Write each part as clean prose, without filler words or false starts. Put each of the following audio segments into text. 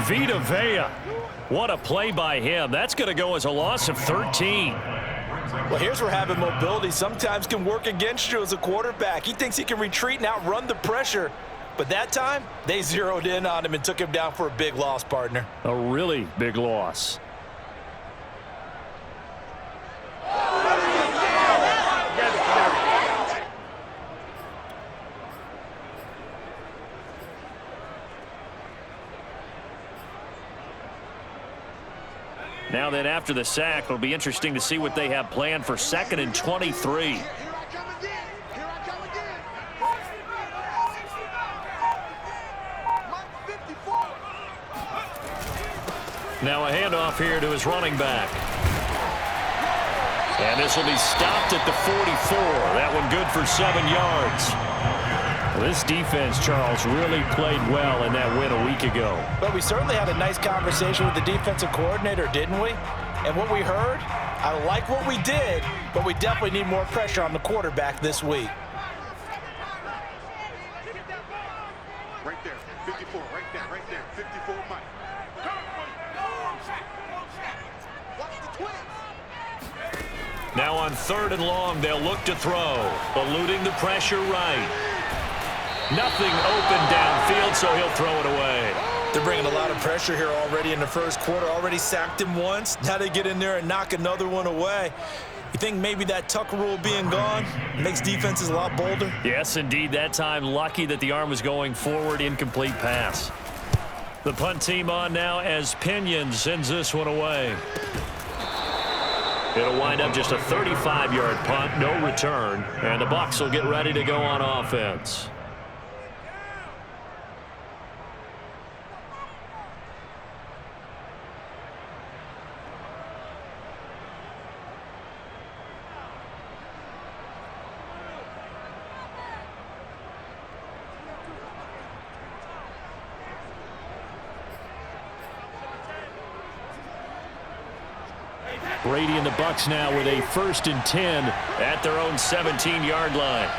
Vita Vea. What a play by him. That's going to go as a loss of 13. Well, here's where having mobility sometimes can work against you as a quarterback. He thinks he can retreat and outrun the pressure. But that time, they zeroed in on him and took him down for a big loss, partner. A really big loss. Now then, after the sack, it'll be interesting to see what they have planned for 2nd and 23. Now a handoff here to his running back. And this will be stopped at the 44. That one good for 7 yards. Well, this defense, Charles, really played well in that win a week ago. But we certainly had a nice conversation with the defensive coordinator, didn't we? And what we heard, I like what we did, but we definitely need more pressure on the quarterback this week. Right there, 54, right there, 54, Mike. Now on 3rd and long, they'll look to throw, eluding the pressure right. Nothing open downfield, so he'll throw it away. They're bringing a lot of pressure here already in the first quarter. Already sacked him once. Now they get in there and knock another one away. You think maybe that Tucker rule being gone makes defenses a lot bolder? Yes, indeed. That time, lucky that the arm was going forward. Incomplete pass. The punt team on now as Pinion sends this one away. It'll wind up just a 35-yard punt, no return, and the Bucs will get ready to go on offense. Brady and the Bucs now with a 1st and 10 at their own 17-yard line.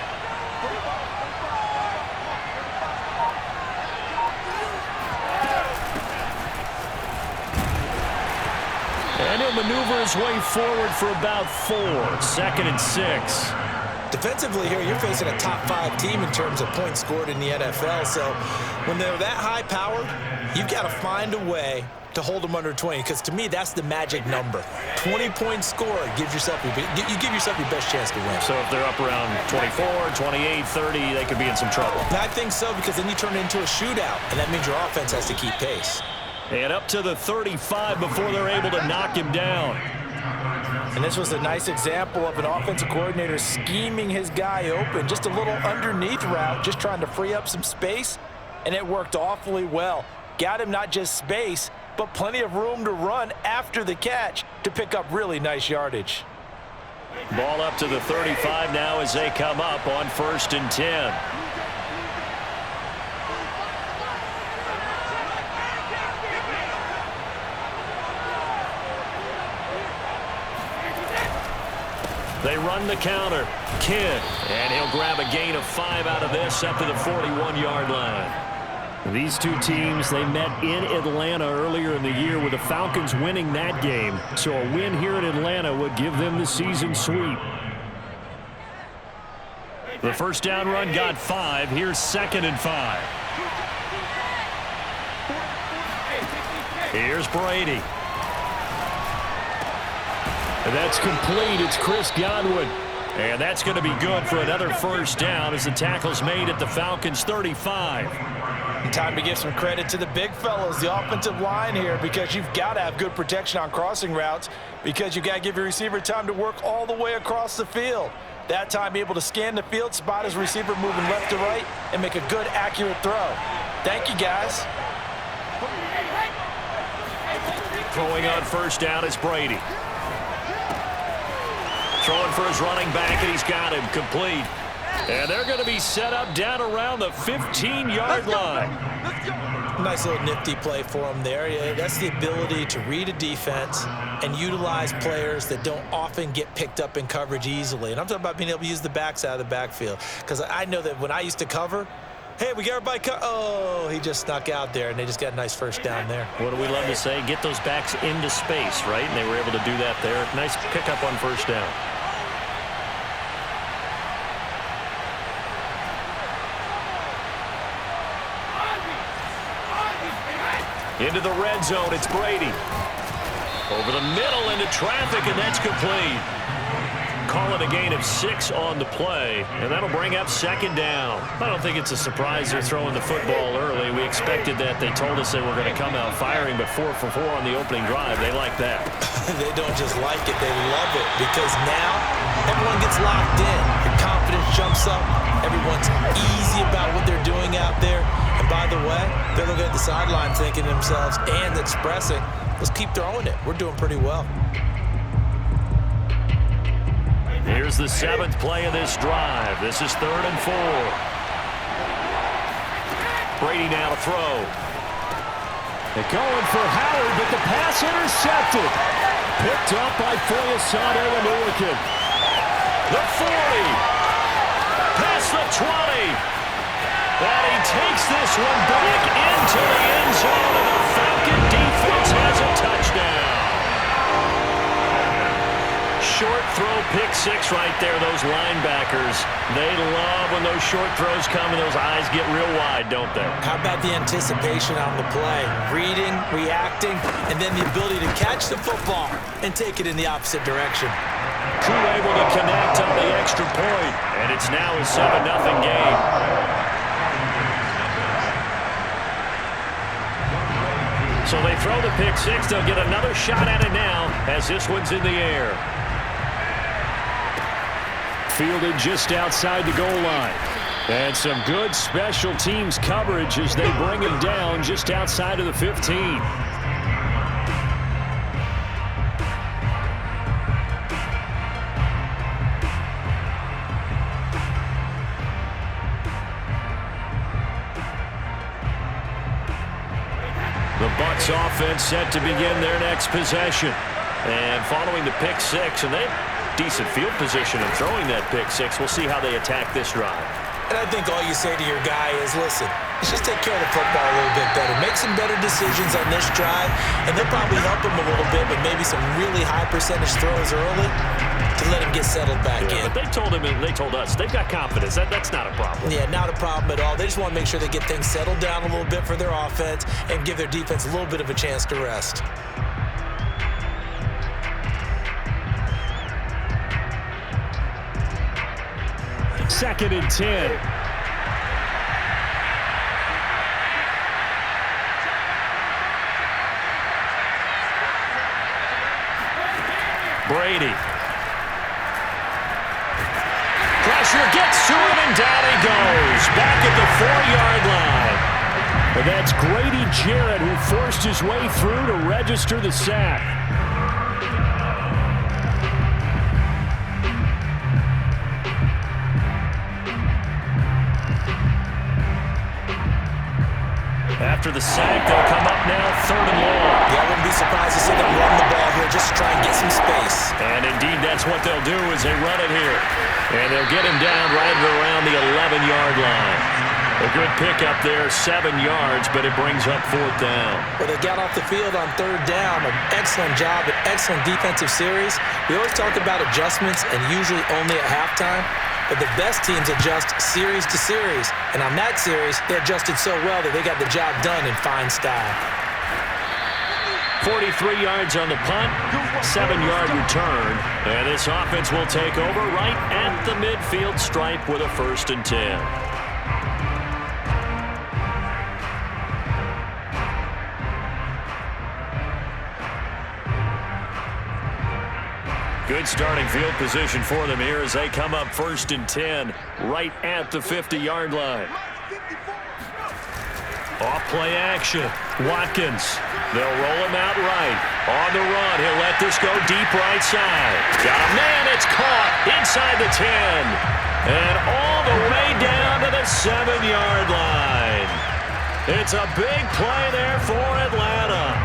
And he'll maneuver his way forward for about 4. 2nd and 6. Defensively here, you're facing a top 5 team in terms of points scored in the NFL. So when they're that high-powered, you've got to find a way to hold them under 20, because to me, that's the magic number. 20 points scored gives yourself you give yourself your best chance to win. So if they're up around 24, 28, 30, they could be in some trouble. And I think so, because then you turn it into a shootout, and that means your offense has to keep pace. And up to the 35 before they're able to knock him down. And this was a nice example of an offensive coordinator scheming his guy open. Just a little underneath route, just trying to free up some space, and it worked awfully well. Got him not just space, but plenty of room to run after the catch to pick up really nice yardage. Ball up to the 35 now as they come up on 1st and 10. They run the counter. Kidd, and he'll grab a gain of 5 out of this up to the 41-yard line. These two teams, they met in Atlanta earlier in the year with the Falcons winning that game. So a win here in Atlanta would give them the season sweep. The first down run got 5. Here's 2nd and 5. Here's Brady. And that's complete. It's Chris Godwin. And that's going to be good for another first down as the tackle's made at the Falcons' 35. And time to give some credit to the big fellas, the offensive line here, because you've got to have good protection on crossing routes, because you've got to give your receiver time to work all the way across the field. That time, be able to scan the field, spot his receiver moving left to right, and make a good, accurate throw. Thank you, guys. Throwing on first down is Brady. Throwing for his running back, and he's got him complete. And they're going to be set up down around the 15-yard line. Nice little nifty play for him there. Yeah, that's the ability to read a defense and utilize players that don't often get picked up in coverage easily. And I'm talking about being able to use the backside of the backfield, because I know that when I used to cover, Hey, we got everybody oh, he just snuck out there, and they just got a nice first down there. What do we love to say? Get those backs into space, right? And they were able to do that there. Nice pickup on first down. Into the red zone, it's Brady. Over the middle into traffic, and that's complete. Call it a gain of 6 on the play, and that'll bring up second down. I don't think it's a surprise they're throwing the football early. We expected that. They told us they were going to come out firing, but 4 for 4 on the opening drive. They like that. They don't just like it, they love it, because now everyone gets locked in. Your confidence jumps up. Everyone's easy about what they're doing out there. And by the way, they're looking at the sideline thinking to themselves and expressing, let's keep throwing it. We're doing pretty well. Here's the 7th play of this drive. This is 3rd and 4. Brady now to throw. They're going for Howard, but the pass intercepted. Picked up by Foyesade and Milliken. The 40. Past the 20. And he takes this one back into the end zone, and the Falcon defense has a touchdown. Short throw, pick 6 right there. Those linebackers, they love when those short throws come and those eyes get real wide, don't they? How about the anticipation on the play? Reading, reacting, and then the ability to catch the football and take it in the opposite direction. Crew able to connect on the extra point, and it's now a 7-0 game. So they throw the pick 6. They'll get another shot at it now as this one's in the air. Fielded just outside the goal line. And some good special teams coverage as they bring him down just outside of the 15. The Bucs offense set to begin their next possession. And following the pick 6, and they decent field position and throwing that pick 6. We'll see how they attack this drive. And I think all you say to your guy is, listen, let's just take care of the football a little bit better. Make some better decisions on this drive, and they'll probably help him a little bit, but maybe some really high percentage throws early to let him get settled back in. But they told him, and they told us, they've got confidence. That's not a problem. Yeah, not a problem at all. They just want to make sure they get things settled down a little bit for their offense and give their defense a little bit of a chance to rest. Second and 10. Brady. Pressure gets to him, and down he goes. Back at the 4-yard line. And that's Grady Jarrett who forced his way through to register the sack. After the sack, they'll come up now 3rd and long. Yeah, I wouldn't be surprised to see them run the ball here just to try and get some space. And indeed, that's what they'll do is they run it here. And they'll get him down right around the 11-yard line. A good pickup there, 7 yards, but it brings up 4th down. Well, they got off the field on 3rd down. An excellent job, an excellent defensive series. We always talk about adjustments and usually only at halftime. But the best teams adjust series to series. And on that series, they adjusted so well that they got the job done in fine style. 43 yards on the punt, 7-yard return. And this offense will take over right at the midfield stripe with a 1st and 10. Good starting field position for them here as they come up 1st and 10 right at the 50-yard line. Off play action. Watkins. They'll roll him out right. On the run. He'll let this go deep right side. Got a man. It's caught inside the 10. And all the way down to the 7-yard line. It's a big play there for Atlanta.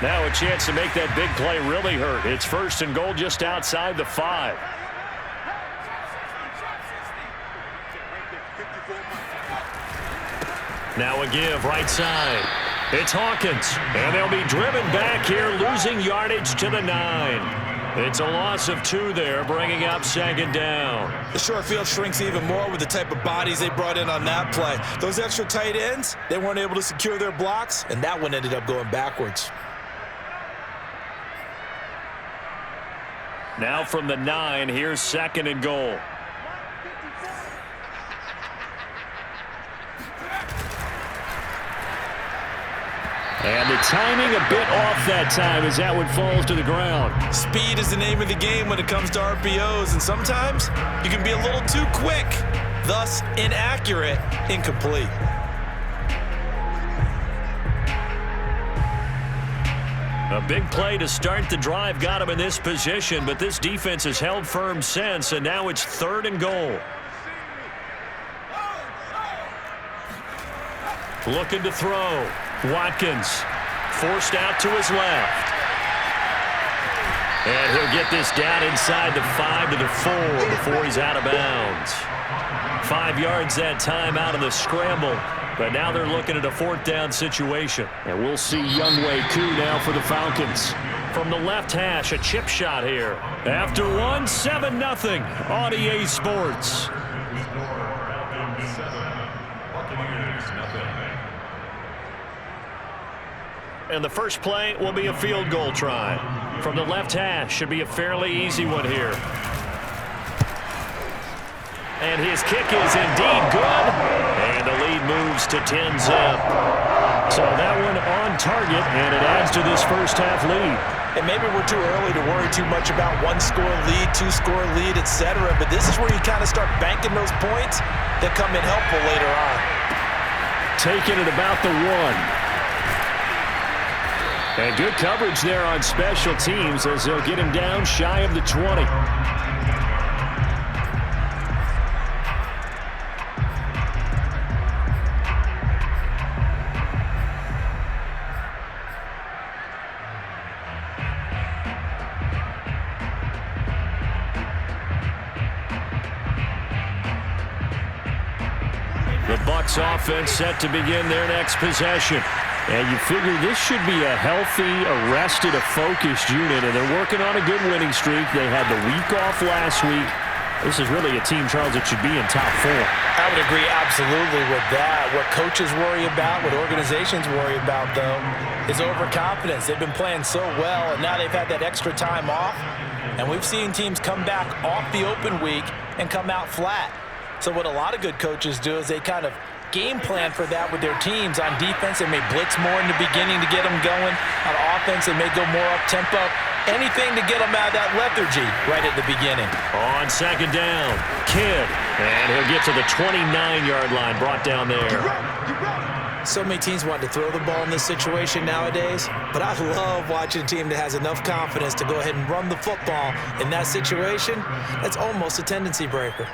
Now a chance to make that big play really hurt. It's 1st and goal just outside the 5. Now a give right side. It's Hawkins, and they'll be driven back here, losing yardage to the 9. It's a loss of 2 there, bringing up 2nd down. The short field shrinks even more with the type of bodies they brought in on that play. Those extra tight ends, they weren't able to secure their blocks, and that one ended up going backwards. Now from the 9, here's 2nd and goal. And the timing a bit off that time as that one falls to the ground. Speed is the name of the game when it comes to RPOs, and sometimes you can be a little too quick, thus inaccurate, incomplete. A big play to start the drive got him in this position, but this defense has held firm since, and now it's 3rd and goal. Looking to throw. Watkins forced out to his left. And he'll get this down inside the 5 to the 4 before he's out of bounds. 5 yards that time out of the scramble. But now they're looking at a 4th down situation. And we'll see Younghoe Koo now for the Falcons. From the left hash, a chip shot here. After one, 7-0 on EA Sports. And the first play will be a field goal try. From the left hash, should be a fairly easy one here. And his kick is indeed good. And the lead moves to 10-zip. So that one on target, and it adds to this first half lead. And maybe we're too early to worry too much about 1-score lead, 2-score lead, etc. But this is where you kind of start banking those points that come in helpful later on. Taking it about the 1. And good coverage there on special teams as they'll get him down shy of the 20. The Bucs offense set to begin their next possession. And you figure this should be a healthy, arrested, a focused unit, and they're working on a good winning streak. They had the week off last week. This is really a team, Charles, that should be in top 4. I would agree absolutely with that. What coaches worry about, what organizations worry about, though, is overconfidence. They've been playing so well, and now they've had that extra time off. And we've seen teams come back off the open week and come out flat. So what a lot of good coaches do is they kind of game plan for that with their teams. On defense, they may blitz more in the beginning to get them going. On offense, they may go more up-tempo. Anything to get them out of that lethargy right at the beginning. On 2nd down, Kidd. And he'll get to the 29-yard line, brought down there. So many teams want to throw the ball in this situation nowadays, but I love watching a team that has enough confidence to go ahead and run the football in that situation. That's almost a tendency breaker.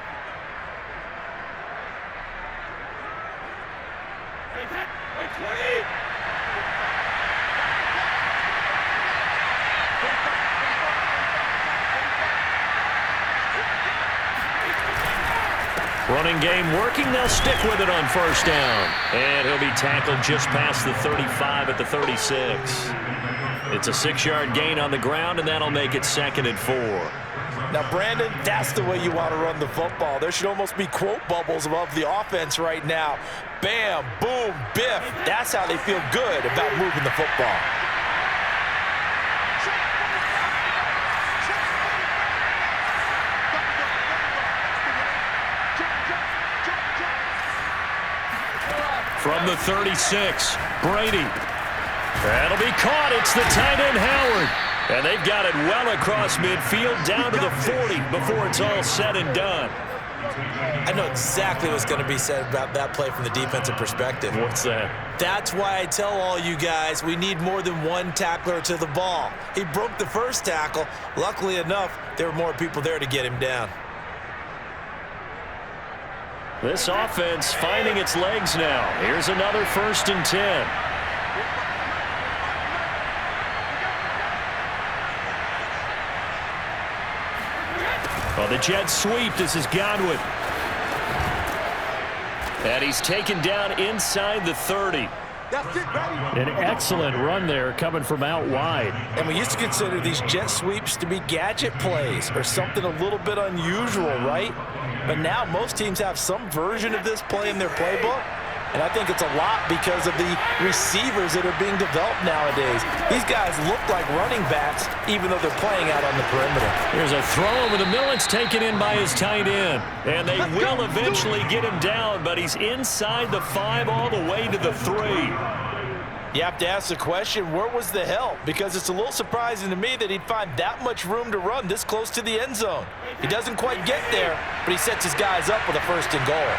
Running game working. They'll stick with it on 1st down. And he'll be tackled just past the 35 at the 36. It's a 6-yard gain on the ground, and that'll make it 2nd and 4. Now, Brandon, that's the way you want to run the football. There should almost be quote bubbles above the offense right now. Bam, boom, biff. That's how they feel good about moving the football. From the 36, Brady. That'll be caught. It's the tight end, Howard. And they've got it well across midfield down to the 40 before it's all said and done. I know exactly what's going to be said about that play from the defensive perspective. What's that? That's why I tell all you guys we need more than one tackler to the ball. He broke the first tackle. Luckily enough, there were more people there to get him down. This offense finding its legs now. Here's another 1st and 10. On the jet sweep, this is Godwin. And he's taken down inside the 30. An excellent run there coming from out wide. And we used to consider these jet sweeps to be gadget plays or something a little bit unusual, right? But now most teams have some version of this play in their playbook. And I think it's a lot because of the receivers that are being developed nowadays. These guys look like running backs even though they're playing out on the perimeter. Here's a throw over the middle. It's taken in by his tight end. And they will eventually get him down, but he's inside the 5 all the way to the 3. You have to ask the question, where was the help? Because it's a little surprising to me that he'd find that much room to run this close to the end zone. He doesn't quite get there, but he sets his guys up with a 1st and goal.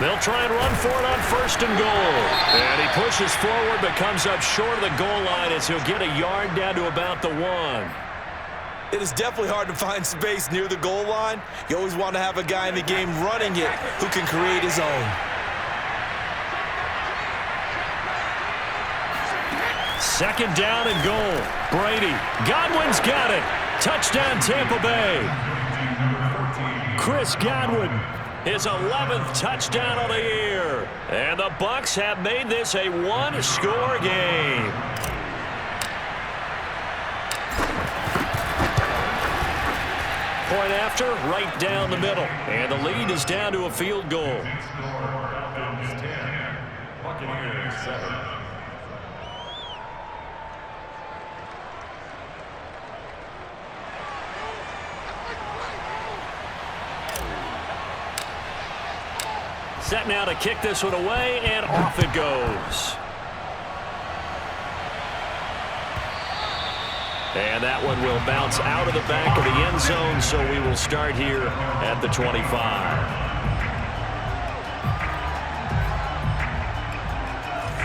They'll try and run for it on 1st and goal. And he pushes forward but comes up short of the goal line as he'll get a yard down to about the 1. It is definitely hard to find space near the goal line. You always want to have a guy in the game running it who can create his own. Second down and goal. Brady. Godwin's got it. Touchdown, Tampa Bay. Chris Godwin. His 11th touchdown of the year. And the Bucs have made this a 1-score game. Point after, right down the middle. And the lead is down to a field goal. Set now to kick this one away, and off it goes. And that one will bounce out of the back of the end zone, so we will start here at the 25.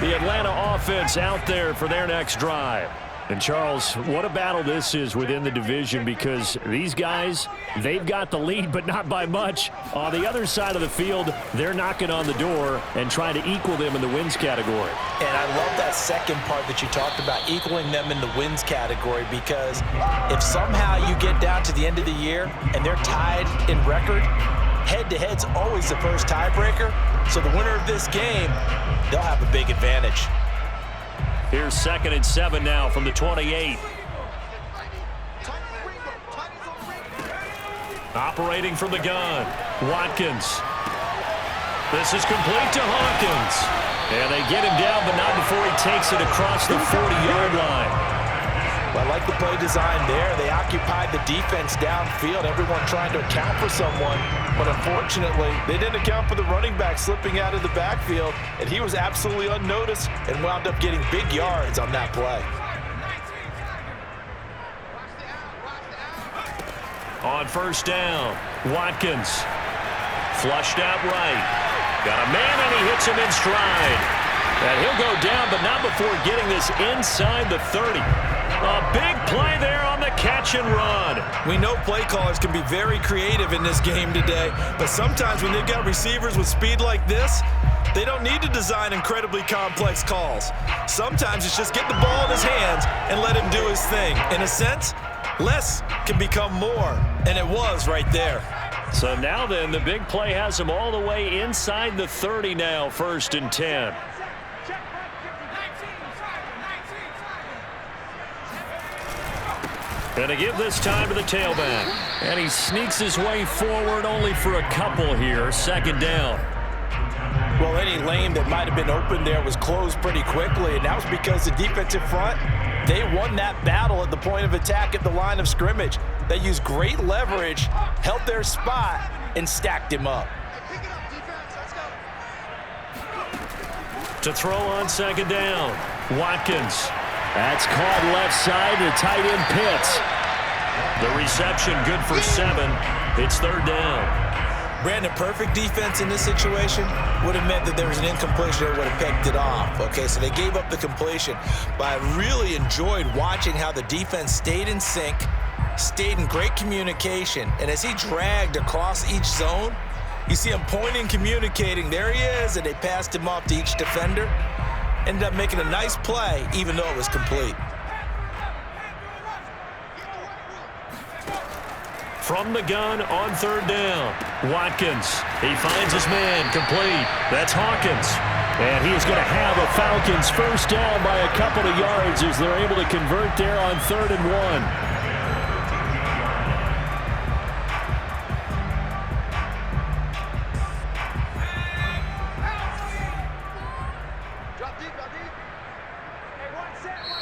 The Atlanta offense out there for their next drive. And, Charles, what a battle this is within the division because these guys, they've got the lead, but not by much. On the other side of the field, they're knocking on the door and trying to equal them in the wins category. And I love that second part that you talked about, equaling them in the wins category, because if somehow you get down to the end of the year and they're tied in record, head-to-head's always the first tiebreaker. So the winner of this game, they'll have a big advantage. Here's 2nd and 7 now from the 28. Operating from the gun, Watkins. This is complete to Hawkins. And they get him down, but not before he takes it across the 40-yard line. Well, I like the play design there. They occupied the defense downfield, everyone trying to account for someone. But unfortunately, they didn't account for the running back slipping out of the backfield, and he was absolutely unnoticed and wound up getting big yards on that play. On 1st down, Watkins. Flushed out right. Got a man, and he hits him in stride. And he'll go down, but not before getting this inside the 30. A big play there on the catch and run. We know play callers can be very creative in this game today, but sometimes when they've got receivers with speed like this, they don't need to design incredibly complex calls. Sometimes it's just get the ball in his hands and let him do his thing. In a sense, less can become more, and it was right there. So now then, the big play has him all the way inside the 30 now, 1st and 10. Going to give this time to the tailback. And he sneaks his way forward only for a couple here. 2nd down. Well, any lane that might have been open there was closed pretty quickly, and that was because the defensive front, they won that battle at the point of attack at the line of scrimmage. They used great leverage, held their spot, and stacked him up. To throw on 2nd down, Watkins. That's caught left side to tight end Pitts. The reception good for 7. It's 3rd down. Brandon, perfect defense in this situation would have meant that there was an incompletion that would have picked it off. Okay, so they gave up the completion. But I really enjoyed watching how the defense stayed in sync, stayed in great communication. And as he dragged across each zone, you see him pointing, communicating. There he is, and they passed him off to each defender. Ended up making a nice play, even though it was complete. From the gun on third down. Watkins. He finds his man. Complete. That's Hawkins. And he is going to have a Falcons first down by a couple of yards as they're able to convert there on 3rd and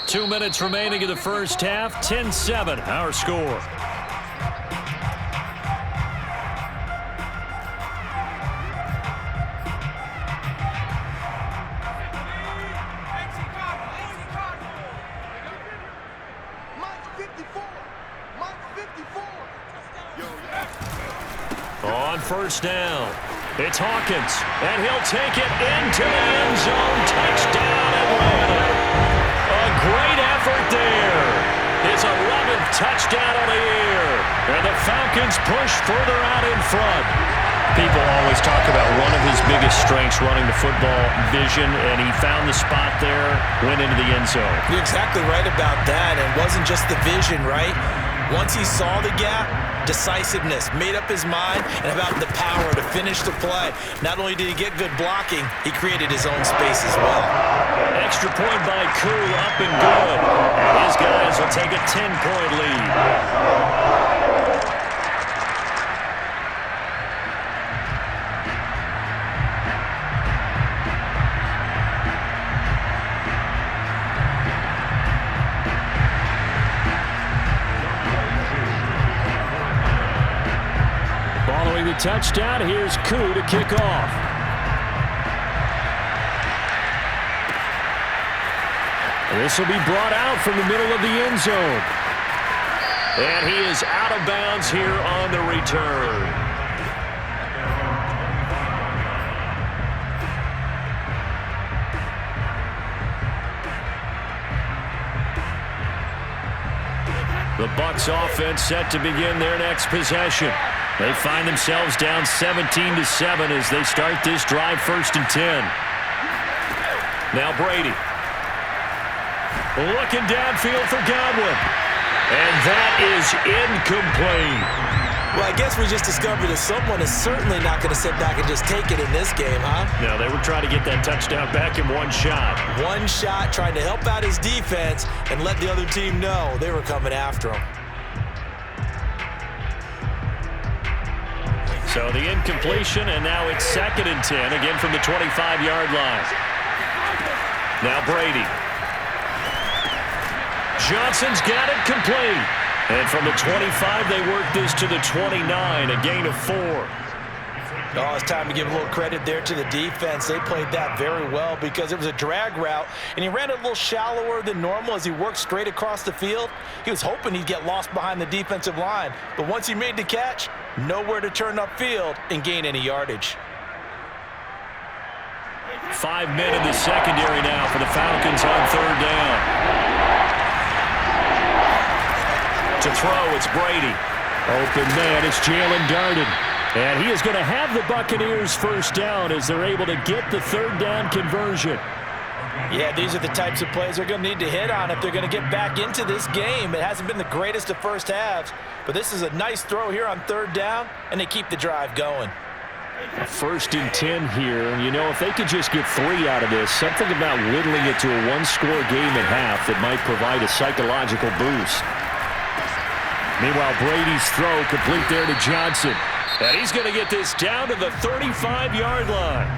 1. Two minutes remaining in the first half. 10-7, our score. On first down, it's Hawkins, and he'll take it into the end zone. Touchdown, Atlanta. A great effort there. His 11th touchdown of the year. And the Falcons push further out in front. People always talk about one of his biggest strengths running the football, vision, and he found the spot there, went into the end zone. You're exactly right about that. And it wasn't just the vision, right? Once he saw the gap, decisiveness, made up his mind, and about the power to finish the play. Not only did he get good blocking, he created his own space as well. Extra point by Koo, up and good. And his guys will take a 10-point lead. Following the touchdown, here's Koo to kick off. This will be brought out from the middle of the end zone. And he is out of bounds here on the return. The Bucs offense set to begin their next possession. They find themselves down 17-7 as they start this drive, 1st and 10. Now Brady. Looking downfield for Godwin. And that is incomplete. Well, I guess we just discovered that someone is certainly not going to sit back and just take it in this game, huh? No, they were trying to get that touchdown back in one shot. One shot, trying to help out his defense and let the other team know they were coming after him. So the incompletion, and now it's 2nd and 10, again from the 25-yard line. Now Brady. Johnson's got it complete. And from the 25, they work this to the 29, a gain of 4. Oh, it's time to give a little credit there to the defense. They played that very well because it was a drag route, and he ran it a little shallower than normal as he worked straight across the field. He was hoping he'd get lost behind the defensive line, but once he made the catch, nowhere to turn upfield and gain any yardage. 5 men in the secondary now for the Falcons on 3rd down. To throw, it's Brady. Open man, it's Jalen Darden. And he is going to have the Buccaneers first down as they're able to get the 3rd down conversion. Yeah, these are the types of plays they're going to need to hit on if they're going to get back into this game. It hasn't been the greatest of first halves, but this is a nice throw here on 3rd down, and they keep the drive going. 1st and 10 here, and you know, if they could just get 3 out of this, something about whittling it to a one-score game at half that might provide a psychological boost. Meanwhile, Brady's throw complete there to Johnson. And he's going to get this down to the 35-yard line.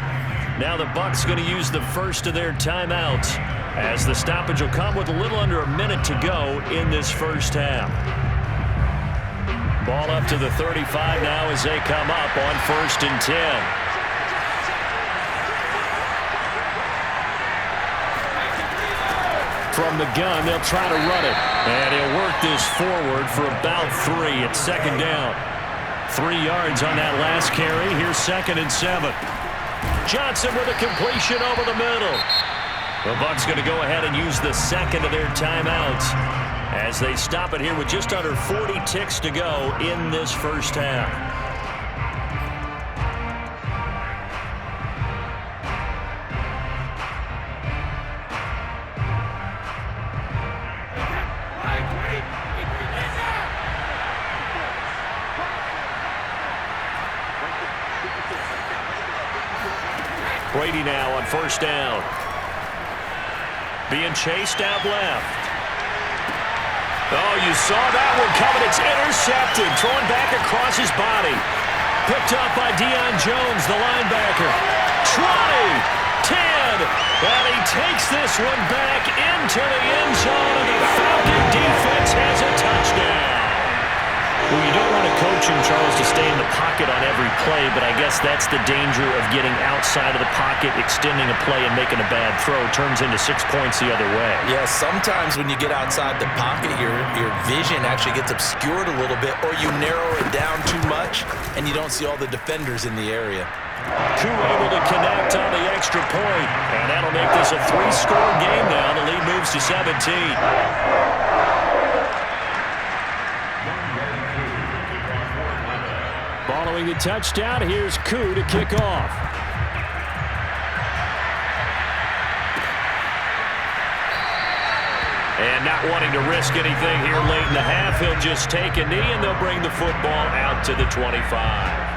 Now the Bucs going to use the first of their timeouts as the stoppage will come with a little under a minute to go in this first half. Ball up to the 35 now as they come up on 1st and 10. From the gun, they'll try to run it. And he'll work this forward for about 3 at 2nd down. 3 yards on that last carry. Here's 2nd and 7. Johnson with a completion over the middle. The Bucs going to go ahead and use the 2nd of their timeouts as they stop it here with just under 40 ticks to go in this first half. Brady now on first down. Being chased out left. Oh, you saw that one coming. It's intercepted. Thrown back across his body. Picked up by Deion Jones, the linebacker. 20, 10, and he takes this one back into the end zone, and the Falcon defense has a touchdown. Well, you don't want a coach in Charles to stay in the pocket on every play, but I guess that's the danger of getting outside of the pocket, extending a play, and making a bad throw. Turns into 6 points the other way. Yeah, sometimes when you get outside the pocket, your vision actually gets obscured a little bit, or you narrow it down too much, and you don't see all the defenders in the area. Koo able to connect on the extra point, and that'll make this a 3-score game now. The lead moves to 17. Following the touchdown, here's Koo to kick off. And not wanting to risk anything here late in the half, he'll just take a knee, and they'll bring the football out to the 25.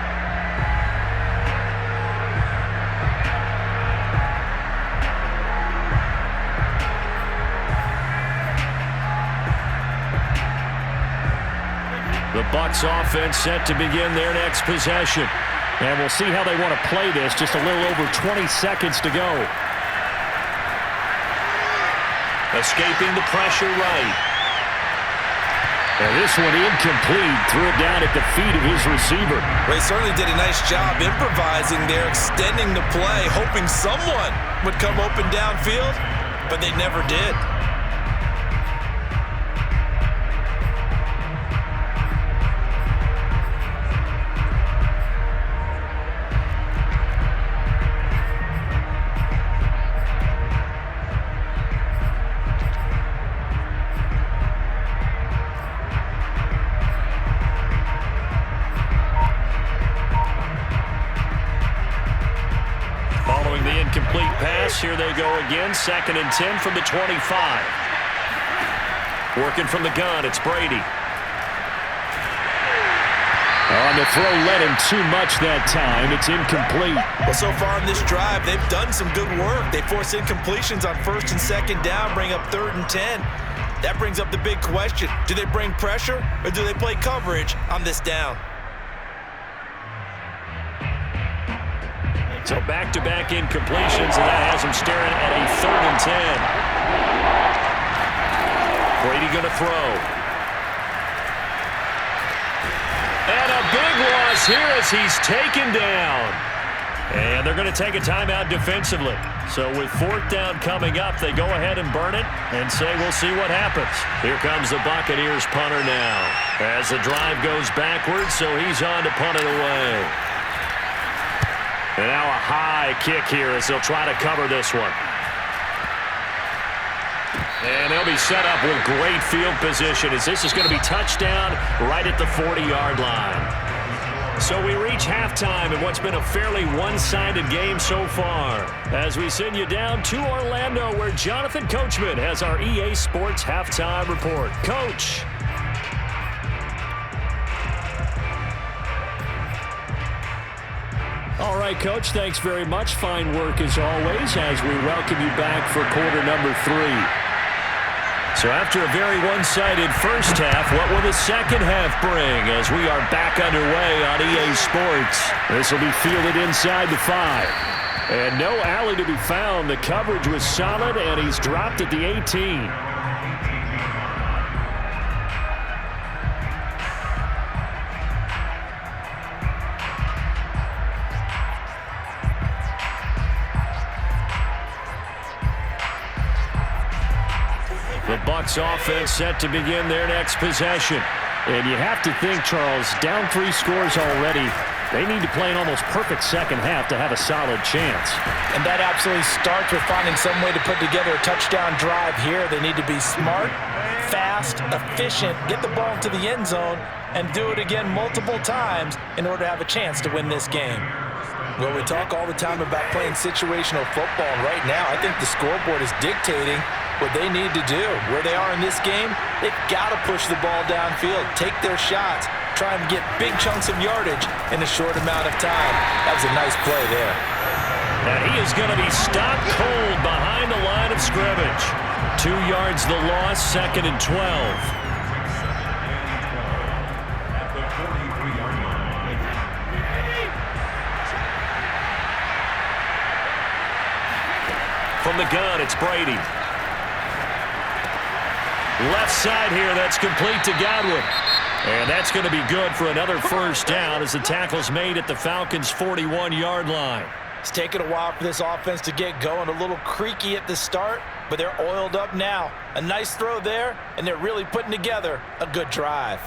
The Bucs offense set to begin their next possession. And we'll see how they want to play this. Just a little over 20 seconds to go. Escaping the pressure right. And this one incomplete. Threw it down at the feet of his receiver. Well, he certainly did a nice job improvising there, extending the play, hoping someone would come open downfield, but they never did. Incomplete pass. Here they go again. 2nd and 10 from the 25. Working from the gun. It's Brady. On the throw, led him too much that time. It's incomplete. Well, so far in this drive, they've done some good work. They force incompletions on 1st and 2nd down, bring up 3rd and 10. That brings up the big question. Do they bring pressure, or do they play coverage on this down? So back-to-back incompletions, and that has him staring at a 3rd and 10. Brady going to throw. And a big loss here as he's taken down. And they're going to take a timeout defensively. So with 4th down coming up, they go ahead and burn it and say we'll see what happens. Here comes the Buccaneers punter now. As the drive goes backwards, so he's on to punt it away. And now a high kick here as they'll try to cover this one. And they'll be set up with great field position as this is going to be touchdown right at the 40-yard line. So we reach halftime in what's been a fairly one-sided game so far. As we send you down to Orlando, where Jonathan Coachman has our EA Sports halftime report. Coach. All right, Coach, thanks very much. Fine work as always as we welcome you back for quarter number 3. So after a very one-sided first half, what will the second half bring as we are back underway on EA Sports? This will be fielded inside the 5. And no alley to be found. The coverage was solid, and he's dropped at the 18. The Bucs offense set to begin their next possession. And you have to think, Charles, down 3 scores already. They need to play an almost perfect second half to have a solid chance. And that absolutely starts with finding some way to put together a touchdown drive here. They need to be smart, fast, efficient, get the ball into the end zone, and do it again multiple times in order to have a chance to win this game. Well, we talk all the time about playing situational football, and right now I think the scoreboard is dictating what they need to do. Where they are in this game, they've got to push the ball downfield, take their shots, try and get big chunks of yardage in a short amount of time. That was a nice play there. And he is going to be stopped cold behind the line of scrimmage. 2 yards the loss, 2nd and 12. From the gun, it's Brady. Left side here, that's complete to Godwin. And that's going to be good for another first down as the tackle's made at the Falcons' 41-yard line. It's taken a while for this offense to get going. A little creaky at the start, but they're oiled up now. A nice throw there, and they're really putting together a good drive.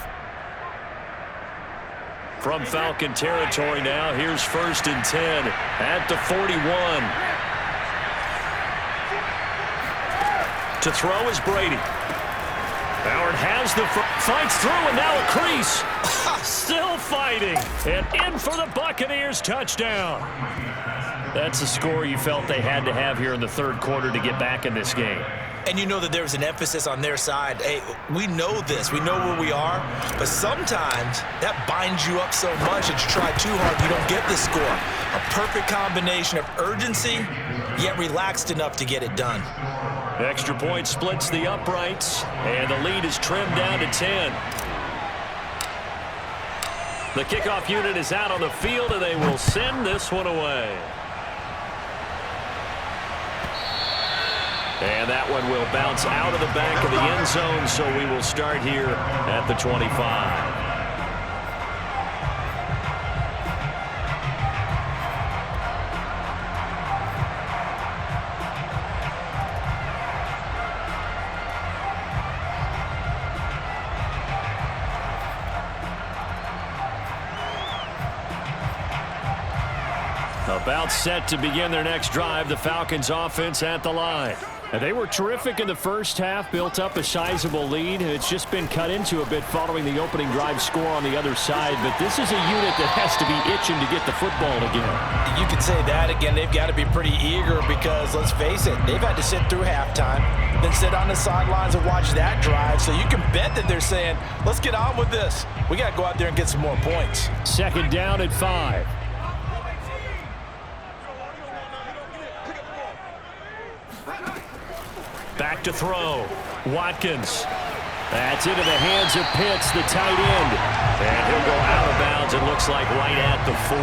From Falcon territory now, here's 1st and 10 at the 41. To throw is Brady. Howard has the fights through, and now a crease. Still fighting. And in for the Buccaneers touchdown. That's a score you felt they had to have here in the 3rd quarter to get back in this game. And you know that there was an emphasis on their side. Hey, we know this. We know where we are. But sometimes that binds you up so much that you try too hard, you don't get the score. A perfect combination of urgency, yet relaxed enough to get it done. Extra point splits the uprights, and the lead is trimmed down to 10. The kickoff unit is out on the field, and they will send this one away. And that one will bounce out of the back of the end zone, so we will start here at the 25. About set to begin their next drive, the Falcons offense at the line. And they were terrific in the first half, built up a sizable lead, and it's just been cut into a bit following the opening drive score on the other side. But this is a unit that has to be itching to get the football again. You could say that again. They've got to be pretty eager because, let's face it, they've had to sit through halftime, then sit on the sidelines and watch that drive. So you can bet that they're saying, let's get on with this. We got to go out there and get some more points. 2nd down at 5. Back to throw. Watkins. That's into the hands of Pitts, the tight end. And he'll go out of bounds, it looks like, right at the 40.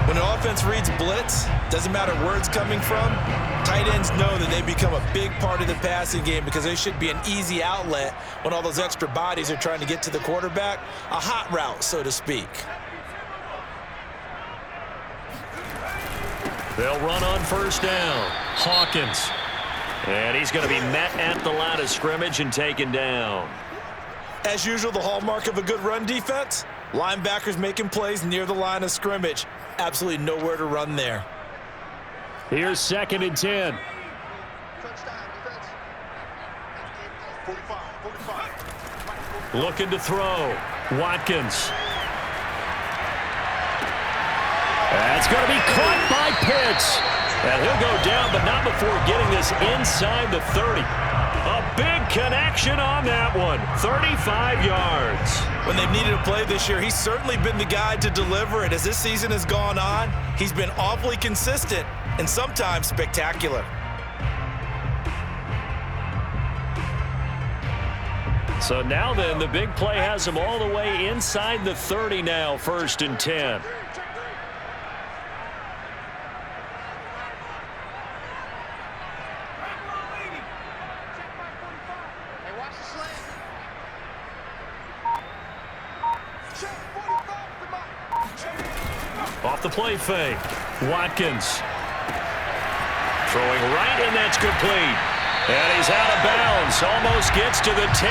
When an offense reads blitz, doesn't matter where it's coming from, tight ends know that they become a big part of the passing game because they should be an easy outlet when all those extra bodies are trying to get to the quarterback. A hot route, so to speak. They'll run on 1st down. Hawkins. And he's going to be met at the line of scrimmage and taken down. As usual, the hallmark of a good run defense, linebackers making plays near the line of scrimmage. Absolutely nowhere to run there. Here's 2nd and 10. 45. Looking to throw. Watkins. That's going to be caught by Pitts. And he'll go down, but not before getting this inside the 30. A big connection on that one. 35 yards. When they've needed a play this year, he's certainly been the guy to deliver it. As this season has gone on, he's been awfully consistent and sometimes spectacular. So now then, the big play has him all the way inside the 30 now, 1st and 10. Off the play fake. Watkins. Throwing right, and that's complete. And he's out of bounds. Almost gets to the 10.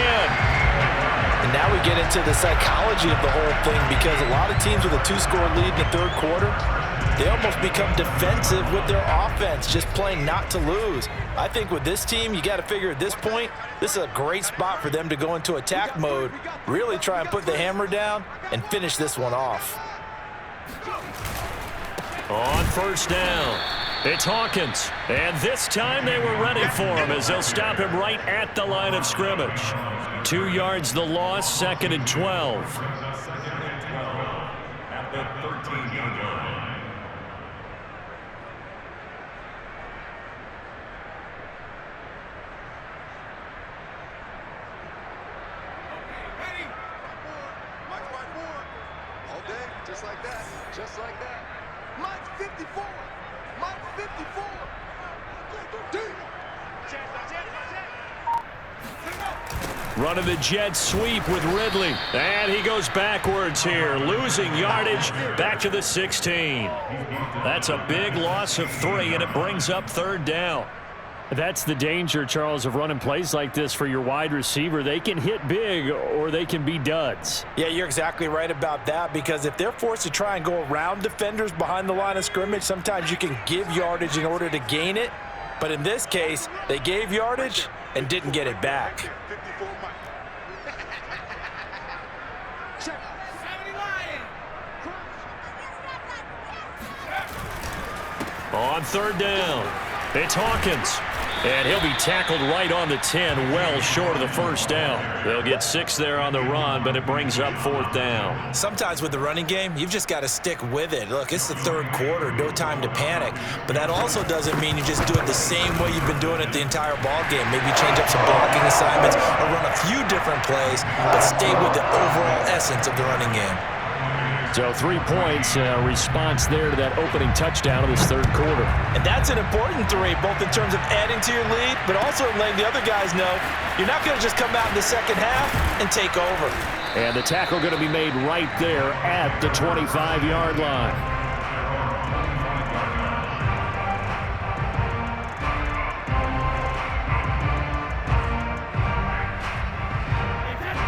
And now we get into the psychology of the whole thing because a lot of teams with a 2-score lead in the 3rd quarter, they almost become defensive with their offense, just playing not to lose. I think with this team, you got to figure at this point, this is a great spot for them to go into attack mode, really try and put the hammer down and finish this one off. On 1st down, it's Hawkins. And this time they were ready for him as they'll stop him right at the line of scrimmage. 2 yards the loss, 2nd and 12. At the 13-yard line. Just like that. Mike's 54. Mike's 54. Running the jet sweep with Ridley. And he goes backwards here, losing yardage back to the 16. That's a big loss of 3, and it brings up 3rd down. That's the danger, Charles, of running plays like this for your wide receiver. They can hit big or they can be duds. Yeah, you're exactly right about that, because if they're forced to try and go around defenders behind the line of scrimmage, sometimes you can give yardage in order to gain it. But in this case, they gave yardage and didn't get it back. 54 Mike. On 3rd down, it's Hawkins. And he'll be tackled right on the 10, well short of the 1st down. They'll get 6 there on the run, but it brings up 4th down. Sometimes with the running game, you've just got to stick with it. Look, it's the 3rd quarter, no time to panic. But that also doesn't mean you just do it the same way you've been doing it the entire ball game. Maybe change up some blocking assignments or run a few different plays, but stay with the overall essence of the running game. So 3 points, response there to that opening touchdown of this 3rd quarter. And that's an important 3, both in terms of adding to your lead, but also in letting the other guys know you're not going to just come out in the second half and take over. And the tackle going to be made right there at the 25-yard line.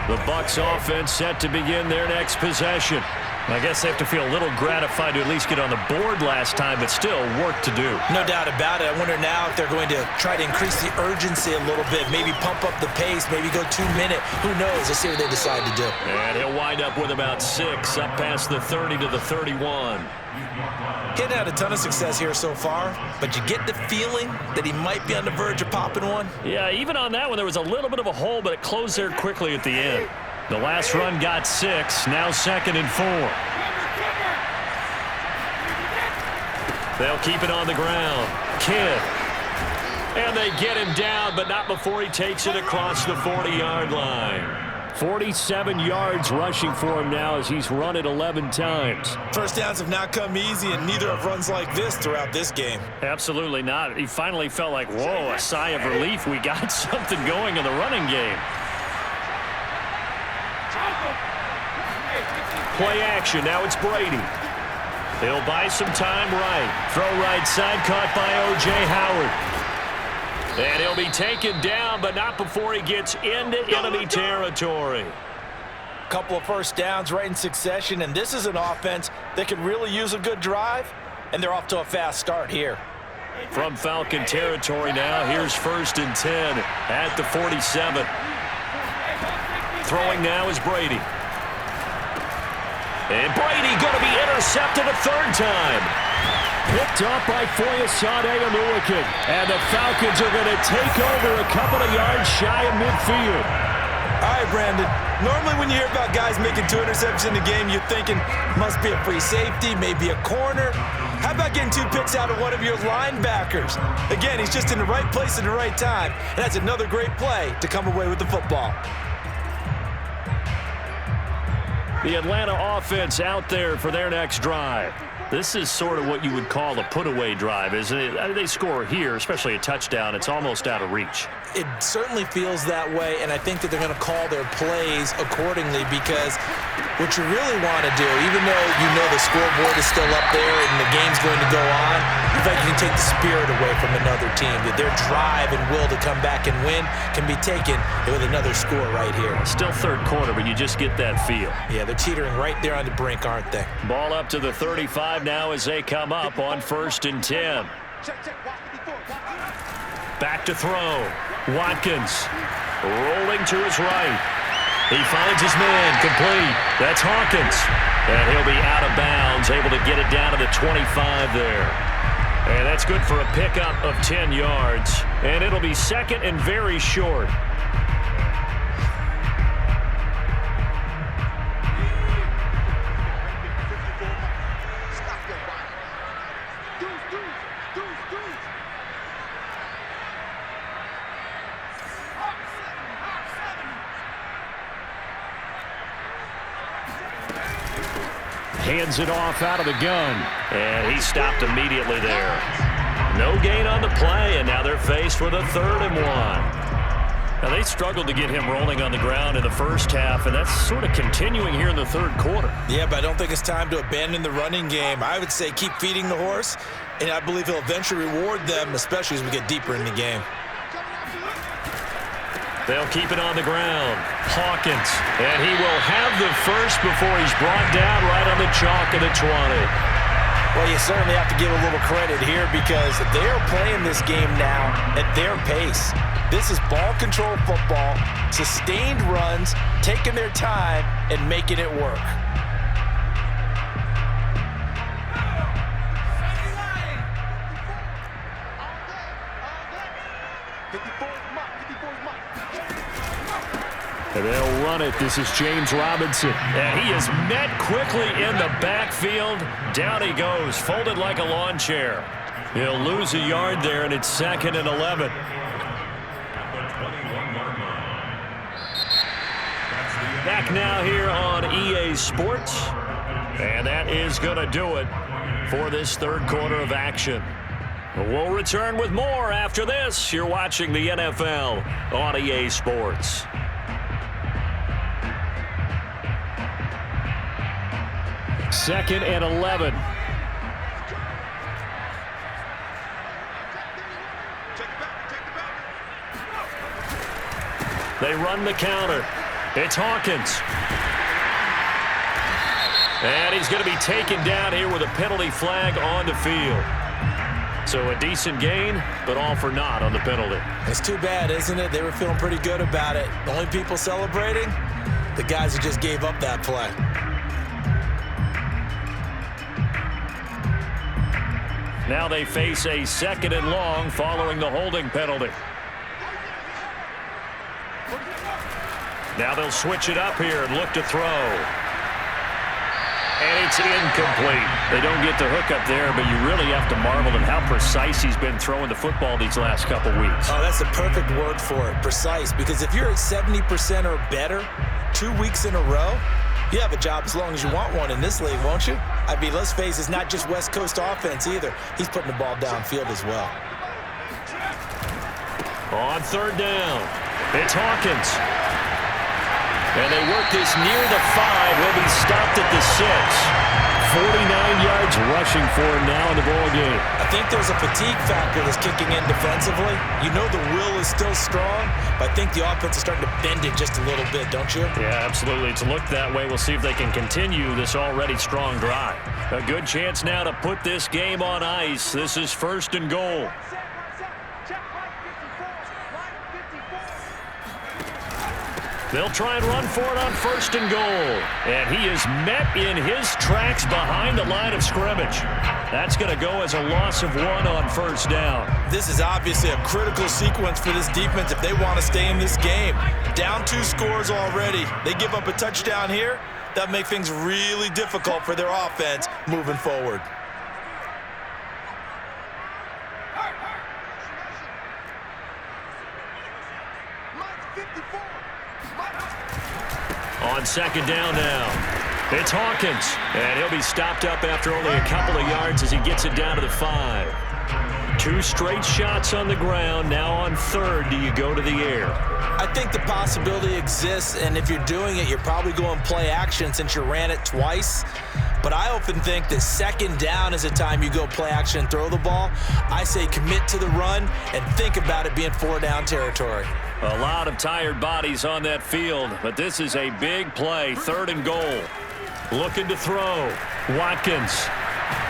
The Bucs offense set to begin their next possession. I guess they have to feel a little gratified to at least get on the board last time, but still work to do. No doubt about it. I wonder now if they're going to try to increase the urgency a little bit, maybe pump up the pace, maybe go 2-minute. Who knows? Let's see what they decide to do. And he'll wind up with about 6, up past the 30 to the 31. He's had a ton of success here so far, but you get the feeling that he might be on the verge of popping one. Yeah, even on that one, there was a little bit of a hole, but it closed there quickly at the end. The last run got 6, now 2nd and 4. They'll keep it on the ground. Kidd. And they get him down, but not before he takes it across the 40-yard line. 47 yards rushing for him now as he's run it 11 times. First downs have not come easy, and neither have runs like this throughout this game. Absolutely not. He finally felt like, whoa, a sigh of relief. We got something going in the running game. Play action. Now it's Brady. He'll buy some time right. Throw right side, caught by O.J. Howard. And he'll be taken down, but not before he gets into enemy territory. Couple of first downs right in succession, and this is an offense that could really use a good drive, and they're off to a fast start here. From Falcon territory now, here's 1st and 10 at the 47. Throwing now is Brady. And Brady going to be intercepted a 3rd time. Picked up by Foyesade Oluwakin. And the Falcons are going to take over a couple of yards shy of midfield. All right, Brandon. Normally when you hear about guys making 2 interceptions in the game, you're thinking must be a free safety, maybe a corner. How about getting 2 picks out of one of your linebackers? Again, he's just in the right place at the right time. And that's another great play to come away with the football. The Atlanta offense out there for their next drive. This is sort of what you would call a put-away drive, isn't it? They score here, especially a touchdown. It's almost out of reach. It certainly feels that way, and I think that they're going to call their plays accordingly, because what you really want to do, even though you know the scoreboard is still up there and the game's going to go on, in fact, you can take the spirit away from another team, that their drive and will to come back and win can be taken with another score right here. Still 3rd quarter, but you just get that feel. Yeah, they're teetering right there on the brink, aren't they? Ball up to the 35 now as they come up on 1st and 10. Back to throw. Watkins rolling to his right. He finds his man, complete. That's Hawkins. And he'll be out of bounds, able to get it down to the 25 there. And that's good for a pickup of 10 yards. And it'll be 2nd and very short. Hands it off out of the gun. And he stopped immediately there. No gain on the play, and now they're faced with a 3rd and 1. Now, they struggled to get him rolling on the ground in the first half, and that's sort of continuing here in the 3rd quarter. Yeah, but I don't think it's time to abandon the running game. I would say keep feeding the horse, and I believe he'll eventually reward them, especially as we get deeper in the game. They'll keep it on the ground. Hawkins, and he will have the first before he's brought down right on the chalk of the 20. Well, you certainly have to give a little credit here because they are playing this game now at their pace. This is ball control football, sustained runs, taking their time, and making it work. And they'll run it. This is James Robinson. And he is met quickly in the backfield. Down he goes, folded like a lawn chair. He'll lose a yard there, and it's 2nd and 11. Back now here on EA Sports. And that is going to do it for this 3rd quarter of action. We'll return with more after this. You're watching the NFL on EA Sports. Second and 11. They run the counter. It's Hawkins. And he's going to be taken down here with a penalty flag on the field. So a decent gain, but all for naught on the penalty. It's too bad, isn't it? They were feeling pretty good about it. The only people celebrating, the guys who just gave up that play. Now they face a 2nd and long following the holding penalty. Now they'll switch it up here and look to throw. And it's incomplete. They don't get the hook up there, but you really have to marvel at how precise he's been throwing the football these last couple weeks. Oh, that's the perfect word for it, precise. Because if you're at 70% or better 2 weeks in a row, you have a job as long as you want one in this league, won't you? I mean, let's face it, it's not just West Coast offense either. He's putting the ball downfield as well. On 3rd down, it's Hawkins. And they work this near the 5. He'll be stopped at the 6. 49 yards rushing for him now in the ball game. I think there's a fatigue factor that's kicking in defensively. You know the will is still strong, but I think the offense is starting to bend it just a little bit, don't you? Yeah, absolutely. It's looked that way. We'll see if they can continue this already strong drive. A good chance now to put this game on ice. This is 1st and goal. They'll try and run for it on 1st and goal. And he is met in his tracks behind the line of scrimmage. That's going to go as a loss of 1 on 1st down. This is obviously a critical sequence for this defense if they want to stay in this game. Down 2 scores already. They give up a touchdown here. That makes things really difficult for their offense moving forward. On 2nd down now, it's Hawkins. And he'll be stopped up after only a couple of yards as he gets it down to the 5. 2 straight shots on the ground. Now on 3rd, do you go to the air? I think the possibility exists, and if you're doing it, you're probably going play action since you ran it twice. But I often think that 2nd down is a time you go play action and throw the ball. I say commit to the run and think about it being 4 down territory. A lot of tired bodies on that field, but this is a big play. 3rd and goal. Looking to throw. Watkins.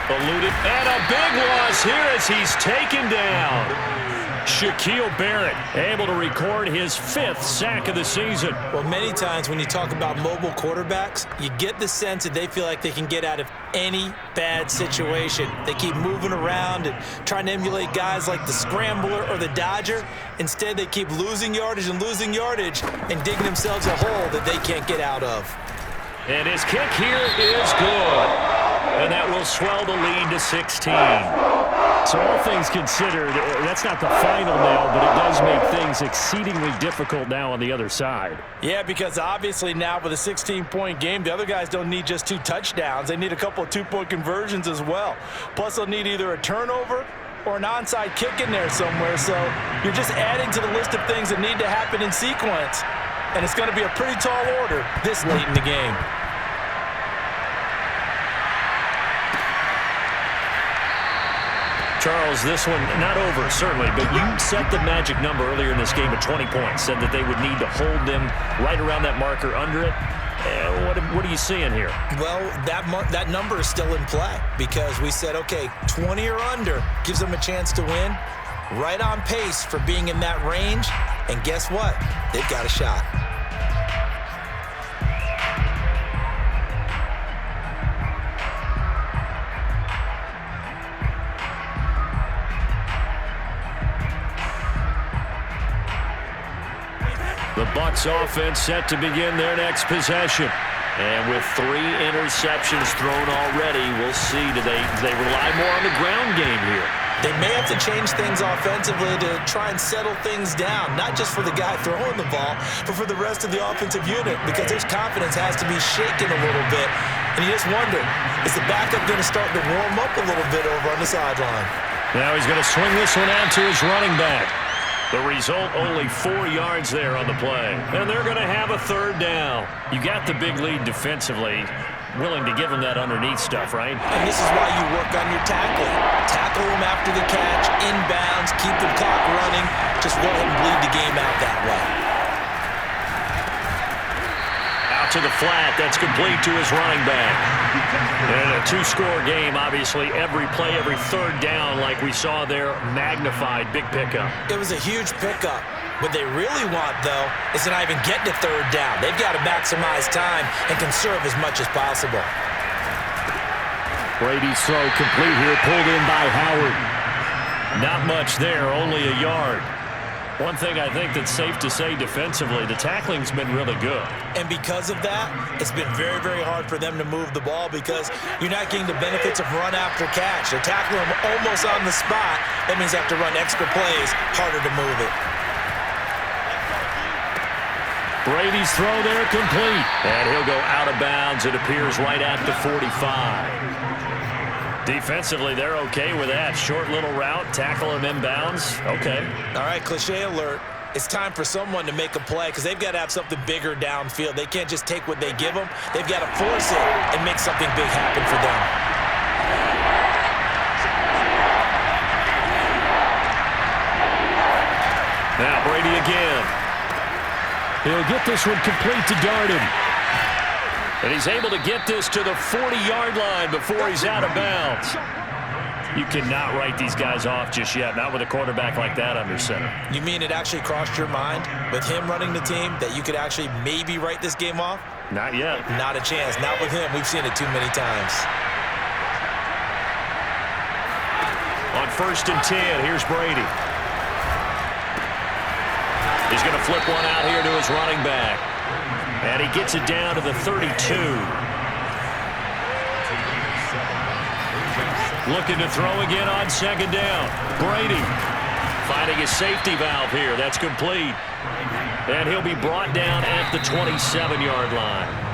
Eluded. And a big loss here as he's taken down. Shaquille Barrett able to record his 5th sack of the season. Well, many times when you talk about mobile quarterbacks, you get the sense that they feel like they can get out of any bad situation. They keep moving around and trying to emulate guys like the Scrambler or the Dodger. Instead, they keep losing yardage and digging themselves a hole that they can't get out of. And his kick here is good. And that will swell the lead to 16. So all things considered, that's not the final nail, but it does make things exceedingly difficult now on the other side. Yeah, because obviously now with a 16-point game, the other guys don't need just 2 touchdowns. They need a couple of 2-point conversions as well. Plus, they'll need either a turnover or an onside kick in there somewhere. So you're just adding to the list of things that need to happen in sequence. And it's going to be a pretty tall order this late in the game. Charles, this one not over, certainly, but you set the magic number earlier in this game at 20 points, said that they would need to hold them right around that marker under it. What are you seeing here? Well, that number is still in play because we said, okay, 20 or under gives them a chance to win. Right on pace for being in that range. And guess what? They've got a shot. The Bucs offense set to begin their next possession. And with 3 interceptions thrown already, we'll see. Do they rely more on the ground game here? They may have to change things offensively to try and settle things down, not just for the guy throwing the ball, but for the rest of the offensive unit, because their confidence has to be shaken a little bit. And you just wonder, is the backup going to start to warm up a little bit over on the sideline? Now he's going to swing this one out to his running back. The result, only 4 yards there on the play. And they're going to have a 3rd down. You got the big lead defensively. Willing to give them that underneath stuff, right? And this is why you work on your tackling. Tackle them after the catch, inbounds, keep the clock running. Just go ahead and bleed the game out that way. Out to the flat. That's complete to his running back. And a 2-score game, obviously. Every play, every 3rd down, like we saw there, magnified. Big pickup. It was a huge pickup. What they really want, though, is to not even get to 3rd down. They've got to maximize time and conserve as much as possible. Brady's throw complete here, pulled in by Howard. Not much there, only a yard. One thing I think that's safe to say defensively, the tackling's been really good. And because of that, it's been very, very hard for them to move the ball because you're not getting the benefits of run after catch. They're tackling them almost on the spot. That means they have to run extra plays, harder to move it. Brady's throw there complete. And he'll go out of bounds. It appears right at the 45. Defensively, they're okay with that. Short little route, tackle him inbounds. Okay. All right, cliche alert. It's time for someone to make a play because they've got to have something bigger downfield. They can't just take what they give them. They've got to force it and make something big happen for them. Now Brady again. He'll get this one complete to Darden. And he's able to get this to the 40-yard line before he's out of bounds. You cannot write these guys off just yet, not with a quarterback like that under center. You mean it actually crossed your mind with him running the team that you could actually maybe write this game off? Not yet. Not a chance. Not with him. We've seen it too many times. On 1st and 10, here's Brady. He's going to flip one out here to his running back. And he gets it down to the 32. Looking to throw again on 2nd down. Brady finding a safety valve here. That's complete. And he'll be brought down at the 27-yard line.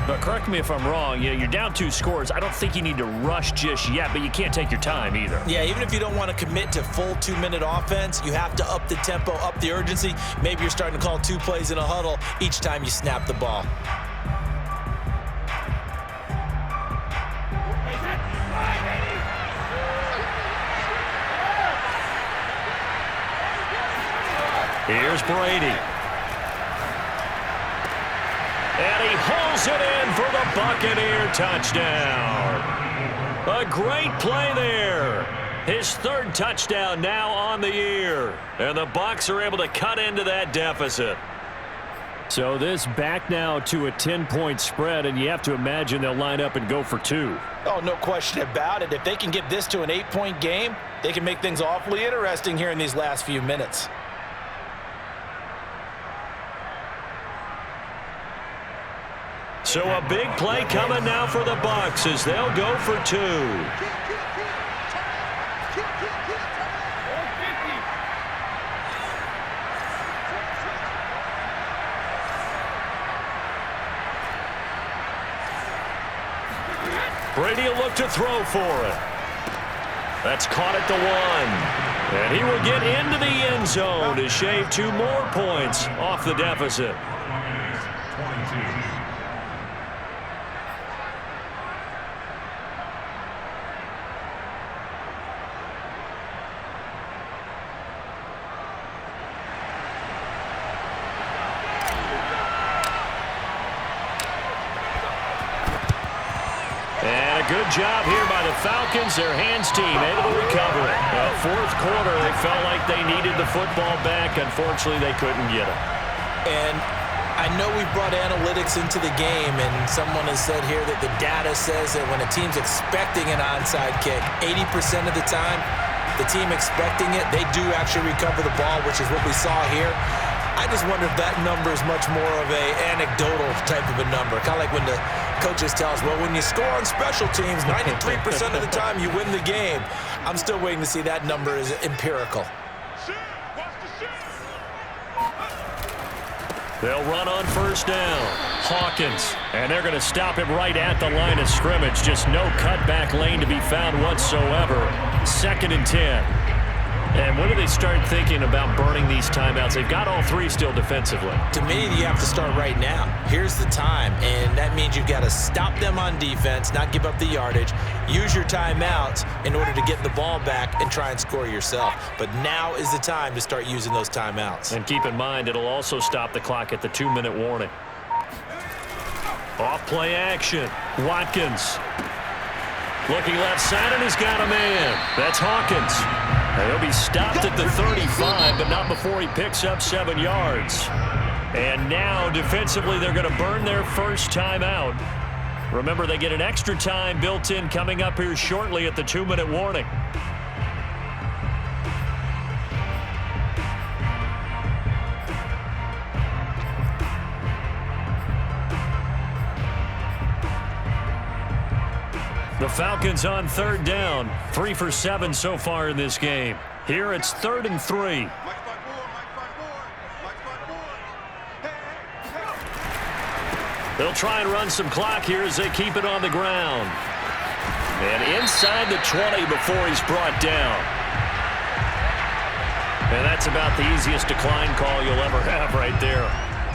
But correct me if I'm wrong, you're down 2 scores. I don't think you need to rush just yet, but you can't take your time either. Yeah, even if you don't want to commit to full 2-minute offense, you have to up the tempo, up the urgency. Maybe you're starting to call 2 plays in a huddle each time you snap the ball. Here's Brady. And he hauls it in for the Buccaneer touchdown. A great play there. His 3rd touchdown now on the year. And the Bucs are able to cut into that deficit. So this back now to a 10-point spread, and you have to imagine they'll line up and go for 2. Oh, no question about it. If they can get this to an 8-point game, they can make things awfully interesting here in these last few minutes. So a big play coming now for the Bucs as they'll go for 2. Brady will look to throw for it. That's caught at the 1. And he will get into the end zone to shave 2 more points off the deficit. Good job here by the Falcons. Their hands team able to recover it. Fourth quarter, they felt like they needed the football back. Unfortunately, they couldn't get it. And I know we brought analytics into the game, and someone has said here that the data says that when a team's expecting an onside kick, 80% of the time, the team expecting it, they do actually recover the ball, which is what we saw here. I just wonder if that number is much more of an anecdotal type of a number. Kind of like when the coaches tell us, well, when you score on special teams, 93% of the time you win the game. I'm still waiting to see that number is empirical. They'll run on first down. Hawkins. And they're going to stop him right at the line of scrimmage. Just no cutback lane to be found whatsoever. 2nd and 10. And when do they start thinking about burning these timeouts? They've got all 3 still defensively. To me, you have to start right now. Here's the time, and that means you've got to stop them on defense, not give up the yardage, use your timeouts in order to get the ball back and try and score yourself. But now is the time to start using those timeouts. And keep in mind, it'll also stop the clock at the 2-minute warning. Off play action. Watkins. Looking left side, and he's got a man. That's Hawkins. And he'll be stopped at the 35, but not before he picks up 7 yards. And now, defensively, they're going to burn their first timeout. Remember, they get an extra time built in coming up here shortly at the 2-minute warning. The Falcons on 3rd down. 3 for 7 so far in this game. Here it's 3rd and 3. They'll try and run some clock here as they keep it on the ground. And inside the 20 before he's brought down. And that's about the easiest decline call you'll ever have right there.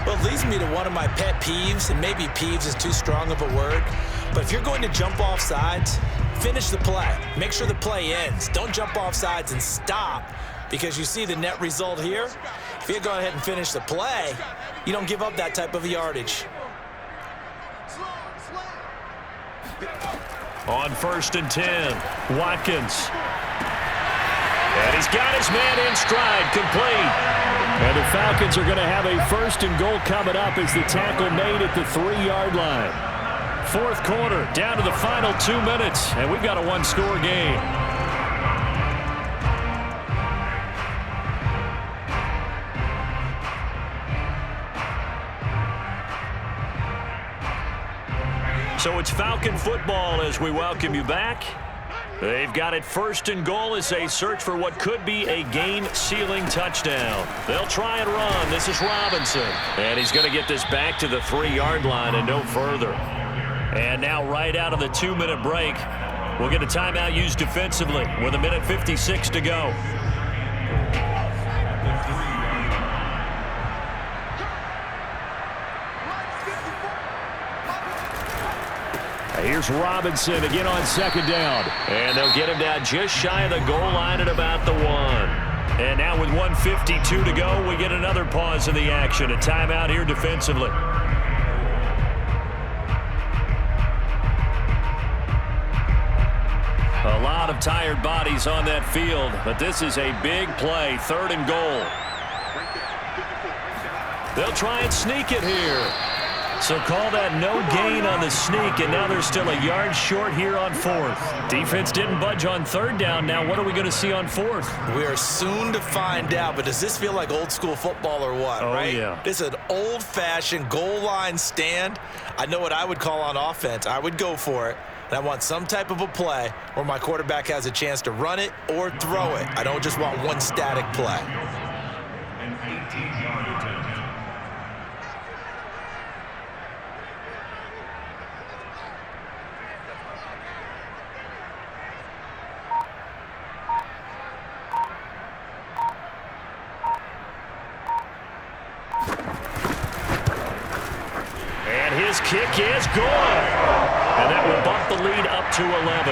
Well, it leads me to one of my pet peeves, and maybe peeves is too strong of a word, but if you're going to jump off sides, finish the play. Make sure the play ends. Don't jump off sides and stop, because you see the net result here. If you go ahead and finish the play, you don't give up that type of yardage. On 1st and 10, Watkins. And he's got his man in stride, complete. And the Falcons are going to have a 1st and goal coming up as the tackle made at the 3-yard line. 4th quarter, down to the final 2 minutes, and we've got a 1-score game. So it's Falcon football as we welcome you back. They've got it 1st and goal as they search for what could be a game-sealing touchdown. They'll try and run. This is Robinson. And he's going to get this back to the 3-yard line and no further. And now right out of the 2-minute break, we'll get a timeout used defensively with 1:56 to go. Here's Robinson again on 2nd down. And they'll get him down just shy of the goal line at about the 1. And now with 1:52 to go, we get another pause in the action. A timeout here defensively. A lot of tired bodies on that field, but this is a big play. 3rd and goal. They'll try and sneak it here. So call that no gain on the sneak, and now they're still a yard short here on 4th. Defense didn't budge on 3rd down. Now what are we going to see on 4th? We are soon to find out, but does this feel like old school football or what, right? Yeah. This is an old-fashioned goal line stand. I know what I would call on offense. I would go for it. And I want some type of a play where my quarterback has a chance to run it or throw it. I don't just want one static play. An 18-yard attempt. is good. And that will bump the lead up to 11.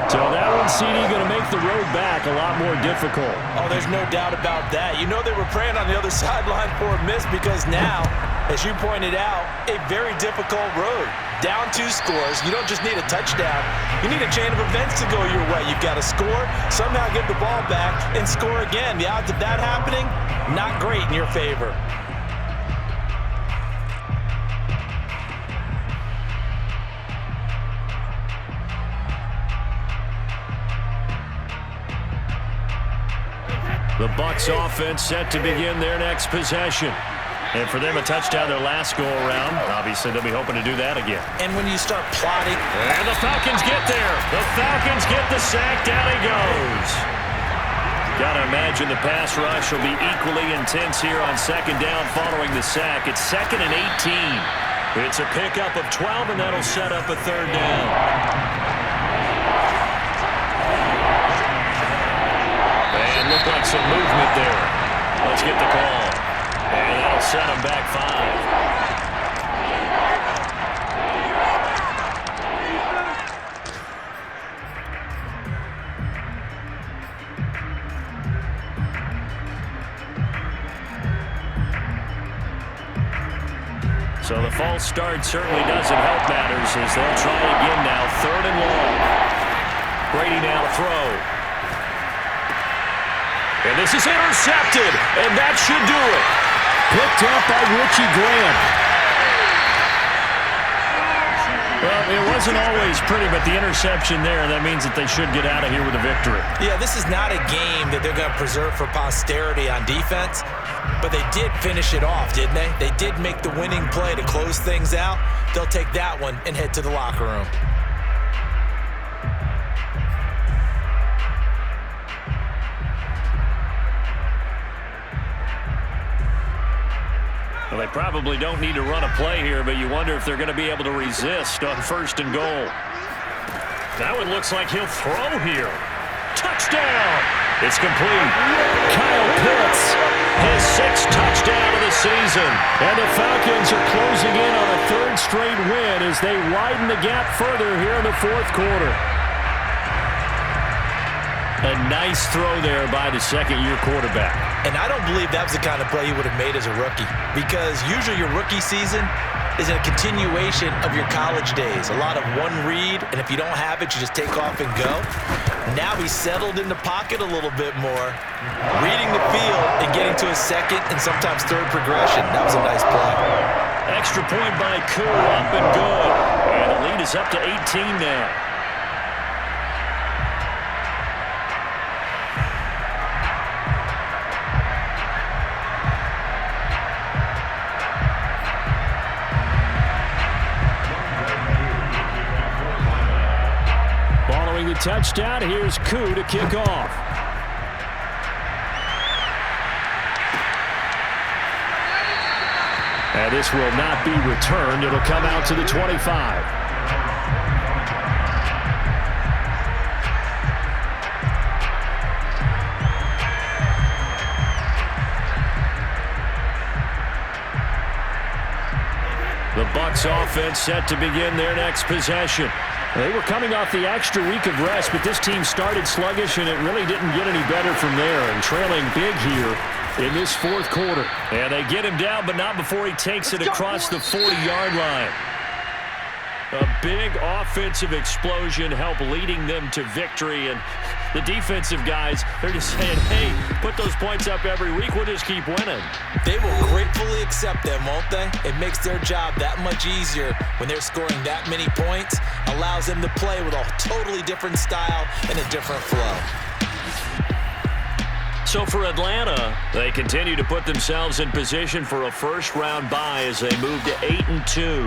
So that one, CD, going to make the road back a lot more difficult. Oh, there's no doubt about that. You know they were praying on the other sideline for a miss because now, as you pointed out, a very difficult road. Down 2 scores. You don't just need a touchdown. You need a chain of events to go your way. You've got to score, somehow give the ball back, and score again. The odds of that happening, not great in your favor. The Bucs offense set to begin their next possession. And for them, a touchdown their last go-around. Obviously, they'll be hoping to do that again. And when you start plotting... And the Falcons get there. The Falcons get the sack. Down he goes. Got to imagine the pass rush will be equally intense here on second down following the sack. It's 2nd and 18. It's a pickup of 12, and that'll set up a 3rd down. And looked like some movement there. Let's get the call. And that'll set him back 5. So the false start certainly doesn't help matters as they'll try again now. 3rd and long. Brady now to throw. And this is intercepted, and that should do it. Picked up by Richie Graham. Well, it wasn't always pretty, but the interception there, that means that they should get out of here with a victory. Yeah, this is not a game that they're going to preserve for posterity on defense, but they did finish it off, didn't they? They did make the winning play to close things out. They'll take that one and head to the locker room. Well, they probably don't need to run a play here, but you wonder if they're going to be able to resist on 1st and goal. That one looks like he'll throw here. Touchdown! It's complete. Kyle Pitts, his 6th touchdown of the season. And the Falcons are closing in on a 3rd straight win as they widen the gap further here in the 4th quarter. A nice throw there by the 2nd-year quarterback. And I don't believe that was the kind of play he would have made as a rookie, because usually your rookie season is a continuation of your college days. A lot of one read, and if you don't have it, you just take off and go. Now he's settled in the pocket a little bit more, reading the field and getting to his 2nd and sometimes 3rd progression. That was a nice play. Extra point by Koo, up and good. And the lead is up to 18 now. Following the touchdown, here's Koo to kick off. And this will not be returned. It'll come out to the 25. The Bucs offense set to begin their next possession. They were coming off the extra week of rest, but this team started sluggish, and it really didn't get any better from there, and trailing big here in this 4th quarter. And they get him down, but not before he takes it across the 40-yard line. A big offensive explosion helped leading them to victory, and the defensive guys, they're just saying, hey, put those points up every week, we'll just keep winning. They will gratefully accept them, won't they? It makes their job that much easier when they're scoring that many points, allows them to play with a totally different style and a different flow. So for Atlanta, they continue to put themselves in position for a first-round bye as they move to 8-2.